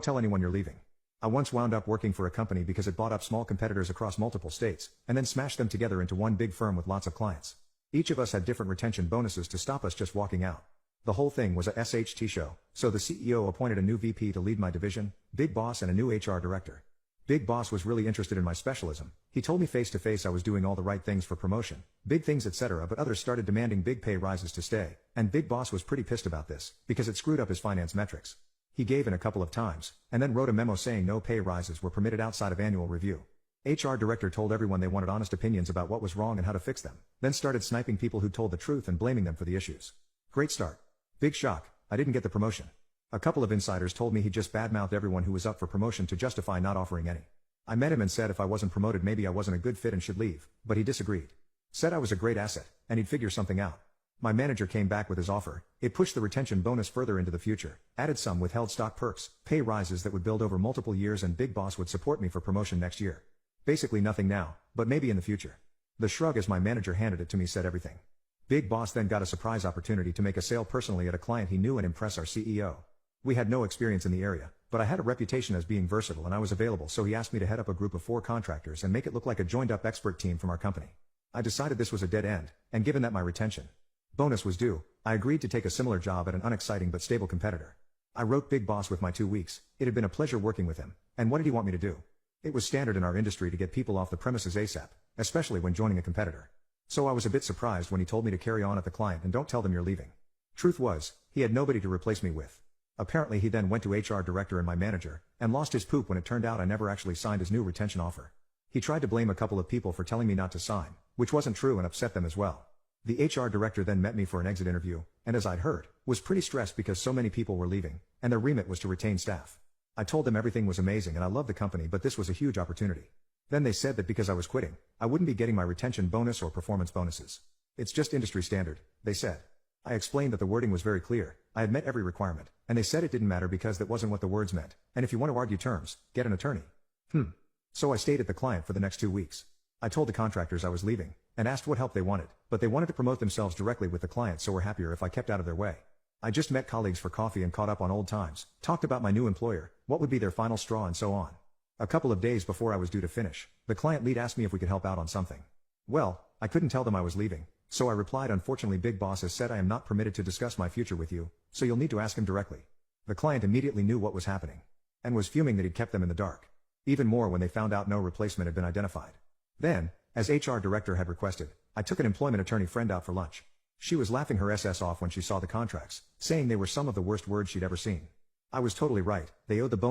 tell anyone you're leaving. I once wound up working for a company because it bought up small competitors across multiple states, and then smashed them together into one big firm with lots of clients. Each of us had different retention bonuses to stop us just walking out. The whole thing was a SHT show, so the CEO appointed a new VP to lead my division, Big Boss, and a new HR director. Big Boss was really interested in my specialism. He told me face to face I was doing all the right things for promotion, big things etc., but others started demanding big pay rises to stay, and Big Boss was pretty pissed about this, because it screwed up his finance metrics. He gave in a couple of times, and then wrote a memo saying no pay rises were permitted outside of annual review. HR director told everyone they wanted honest opinions about what was wrong and how to fix them, then started sniping people who told the truth and blaming them for the issues. Great start. Big shock, I didn't get the promotion. A couple of insiders told me he just badmouthed everyone who was up for promotion to justify not offering any. I met him and said if I wasn't promoted maybe I wasn't a good fit and should leave, but he disagreed. Said I was a great asset, and he'd figure something out. My manager came back with his offer. It pushed the retention bonus further into the future, added some withheld stock perks, pay rises that would build over multiple years, and Big Boss would support me for promotion next year. Basically nothing now, but maybe in the future. The shrug as my manager handed it to me said everything. Big Boss then got a surprise opportunity to make a sale personally at a client he knew and impress our CEO. We had no experience in the area, but I had a reputation as being versatile and I was available, so he asked me to head up a group of 4 contractors and make it look like a joined-up expert team from our company. I decided this was a dead end, and given that my retention bonus was due, I agreed to take a similar job at an unexciting but stable competitor. I wrote Big Boss with my 2 weeks. It had been a pleasure working with him, and what did he want me to do? It was standard in our industry to get people off the premises ASAP, especially when joining a competitor. So I was a bit surprised when he told me to carry on at the client and don't tell them you're leaving. Truth was, he had nobody to replace me with. Apparently he then went to HR director and my manager, and lost his poop when it turned out I never actually signed his new retention offer. He tried to blame a couple of people for telling me not to sign, which wasn't true, and upset them as well. The HR director then met me for an exit interview, and as I'd heard, was pretty stressed because so many people were leaving, and their remit was to retain staff. I told them everything was amazing and I loved the company, but this was a huge opportunity. Then they said that because I was quitting, I wouldn't be getting my retention bonus or performance bonuses. It's just industry standard, they said. I explained that the wording was very clear, I had met every requirement, and they said it didn't matter because that wasn't what the words meant, and if you want to argue terms, get an attorney. So I stayed at the client for the next 2 weeks. I told the contractors I was leaving, and asked what help they wanted, but they wanted to promote themselves directly with the client, so were happier if I kept out of their way. I just met colleagues for coffee and caught up on old times, talked about my new employer, what would be their final straw, and so on. A couple of days before I was due to finish, the client lead asked me if we could help out on something. Well, I couldn't tell them I was leaving, so I replied, unfortunately Big Boss has said I am not permitted to discuss my future with you, so you'll need to ask him directly. The client immediately knew what was happening, and was fuming that he'd kept them in the dark. Even more when they found out no replacement had been identified. Then, as HR director had requested, I took an employment attorney friend out for lunch. She was laughing her SS off when she saw the contracts, saying they were some of the worst words she'd ever seen. I was totally right, they owed the bonus